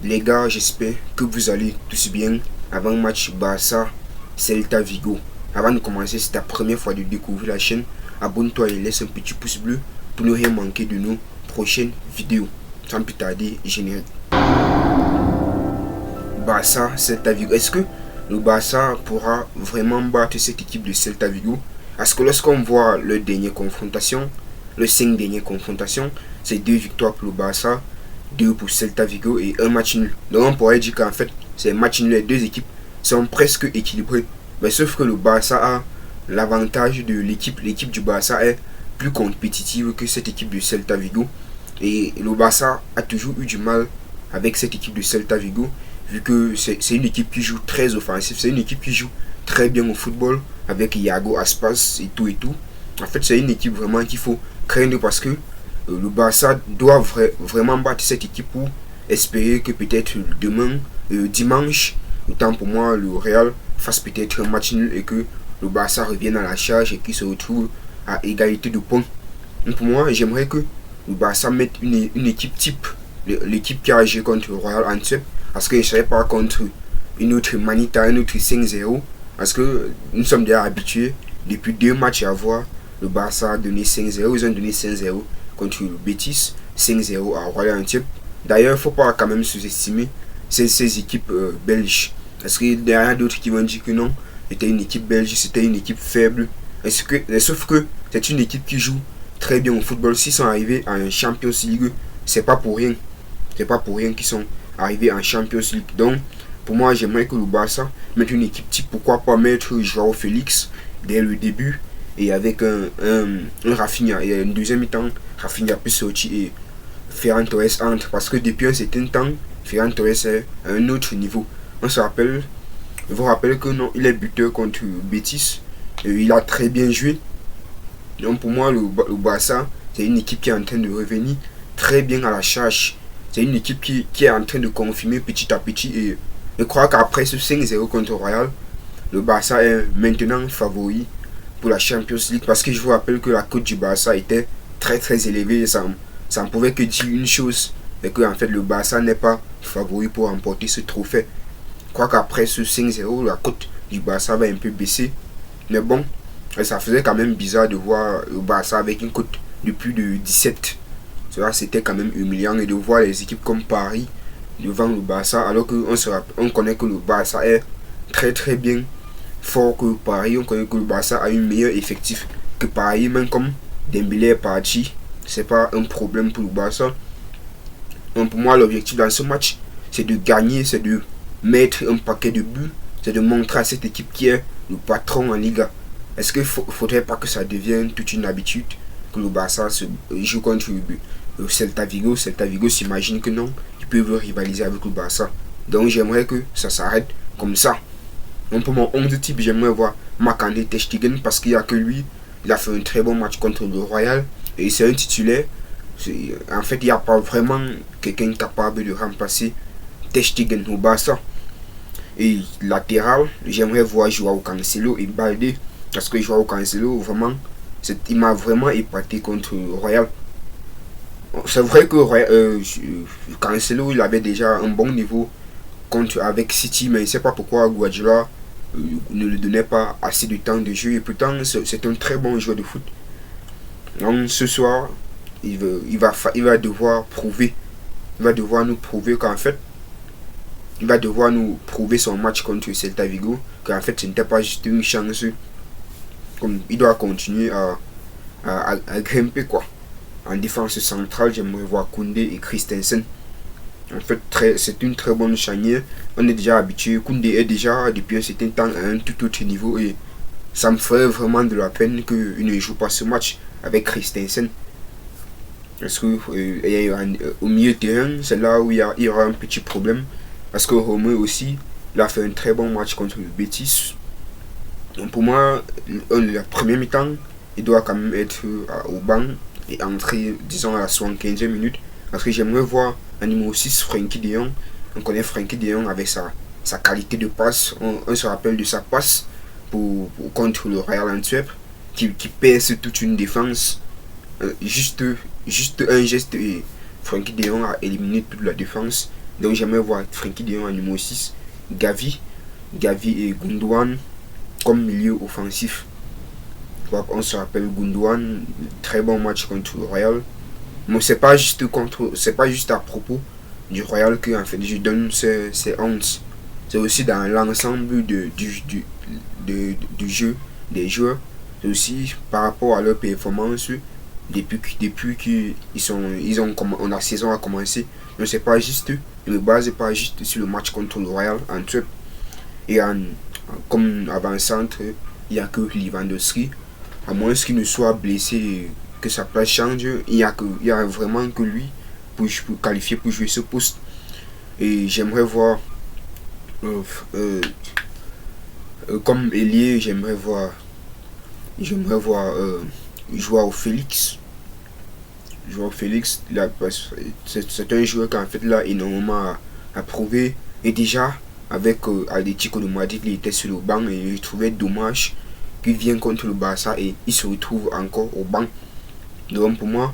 Les gars, j'espère que vous allez tous bien avant le match Barça Celta Vigo. Avant de commencer, c'est ta première fois de découvrir la chaîne, abonne-toi et laisse un petit pouce bleu pour ne rien manquer de nos prochaines vidéos. Sans plus tarder, générique. Barça Celta Vigo. Est-ce que le Barça pourra vraiment battre cette équipe de Celta Vigo? Parce que lorsqu'on voit le dernier confrontation, les 5 dernières confrontations, c'est 2 victoires pour le Barça, 2 pour Celta Vigo et un match nul. Donc on pourrait dire qu'en fait, c'est un match nul. Les deux équipes sont presque équilibrées. Mais sauf que le Barça a l'avantage de l'équipe. L'équipe du Barça est plus compétitive que cette équipe de Celta Vigo. Et le Barça a toujours eu du mal avec cette équipe de Celta Vigo, vu que c'est une équipe qui joue très offensif. C'est une équipe qui joue très bien au football, avec Iago Aspas et tout et tout. En fait, c'est une équipe vraiment qu'il faut craindre parce que le Barça doit vraiment battre cette équipe pour espérer que peut-être demain, dimanche, autant pour moi, le Real fasse peut-être un match nul et que le Barça revienne à la charge et qu'il se retrouve à égalité de points. Donc pour moi, j'aimerais que le Barça mette une équipe type, l'équipe qui a joué contre le Royal Antwerp, parce que je ne serais pas contre une autre Manita, un autre 5-0, parce que nous sommes déjà habitués depuis 2 matchs à voir le Barça a donné 5-0, ils ont donné 5-0 contre le Betis, 5-0 à Royal Antwerp. D'ailleurs, il ne faut pas quand même sous-estimer ces équipes belges, parce qu'il y en a d'autres qui vont dire que non, c'était une équipe belge, c'était une équipe faible, sauf que c'est une équipe qui joue très bien au football. S'ils sont arrivés en Champions League, c'est pas pour rien. C'est pas pour rien qu'ils sont arrivés en Champions League. Donc, pour moi, j'aimerais que le Barça mette une équipe type. Pourquoi pas mettre Joao Félix dès le début et avec un Rafinha. Et une deuxième mi-temps, Rafinha peut sortir et Ferran Torres entre. Parce que depuis un certain temps, Ferran Torres est à un autre niveau. On se rappelle, je vous rappelle que non, il est buteur contre Betis. Et il a très bien joué. Donc pour moi, le Barça, c'est une équipe qui est en train de revenir très bien à la charge. C'est une équipe qui est en train de confirmer petit à petit. Et je crois qu'après ce 5-0 contre Royal, le Barça est maintenant favori pour la Champions League. Parce que je vous rappelle que la cote du Barça était très très élevée. Et ça ne pouvait que dire une chose. C'est que en fait, le Barça n'est pas favori pour remporter ce trophée. Je crois qu'après ce 5-0, la cote du Barça va un peu baisser. Mais bon, ça faisait quand même bizarre de voir le Barça avec une cote de plus de 17. Cela c'était quand même humiliant, et de voir les équipes comme Paris devant le Barça, alors qu'on connaît que le Barça est très très bien fort que Paris. On connaît que le Barça a un meilleur effectif que Paris, même comme Dembélé est parti, c'est pas un problème pour le Barça. Donc pour moi, l'objectif dans ce match, c'est de gagner, c'est de mettre un paquet de buts, c'est de montrer à cette équipe qui est le patron en Liga. Est-ce qu'il ne faudrait pas que ça devienne toute une habitude que le Barça joue contre le Celta Vigo? Celta Vigo s'imagine que non, ils peuvent rivaliser avec le Barça. Donc j'aimerais que ça s'arrête comme ça. Donc pour mon 11 type, j'aimerais voir Marc-André ter Stegen, parce qu'il n'y a que lui. Il a fait un très bon match contre le Royal et c'est un titulaire. En fait, il n'y a pas vraiment quelqu'un capable de remplacer ter Stegen au Barça. Et latéral, j'aimerais voir Joao Cancelo et Balde, parce que Joao Cancelo, vraiment, il m'a vraiment épaté contre Royal. C'est vrai que Cancelo, il avait déjà un bon niveau avec City, mais je ne sais pas pourquoi Guardiola ne lui donnait pas assez de temps de jeu. Et pourtant, c'est un très bon joueur de foot. Donc ce soir, il va devoir prouver. Il va devoir nous prouver qu'en fait, il va devoir nous prouver son match contre Celta Vigo, qu'en fait, ce n'était pas juste une chance. Comme il doit continuer à grimper quoi. En défense centrale, j'aimerais voir Koundé et Christensen. En fait, c'est une très bonne charnière. On est déjà habitué. Koundé est déjà depuis un certain temps à un tout autre niveau, et ça me ferait vraiment de la peine qu'il ne joue pas ce match avec Christensen. Parce que au milieu de terrain, c'est là où il y aura un petit problème. Parce que Romeu aussi, il a fait un très bon match contre le Betis. Donc pour moi, la première mi-temps, il doit quand même être au banc et entrer, disons, à la 75e minute. Parce que j'aimerais voir un numéro 6, Frenkie de Jong. On connaît Frenkie de Jong avec sa qualité de passe. On se rappelle de sa passe contre le Royal Antwerp, qui pèse toute une défense. Juste un geste et Frenkie de Jong a éliminé toute la défense. Donc j'aimerais voir Frenkie de Jong en numéro 6, Gavi et Gundogan comme milieu offensif. On se rappelle Gundogan, très bon match contre le Royal. Mais c'est pas juste à propos du Royal que en fait je donne ces 11. C'est aussi dans l'ensemble du jeu des joueurs. C'est aussi par rapport à leur performance depuis on la saison a commencé. Donc c'est pas juste, je ne me base pas juste sur le match contre le Royal Antwerp. Et comme avant-centre, il n'y a que Lewandowski. À moins qu'il ne soit blessé, que sa place change, il y a vraiment que lui pour qualifier pour jouer ce poste. Et j'aimerais voir comme ailier, j'aimerais voir Joao Félix. Là, c'est un joueur qui en fait là énormément à prouver. Et déjà avec Atlético de Madrid, il était sur le banc et je trouvais dommage qu'il vienne contre le Barça et il se retrouve encore au banc. Donc pour moi,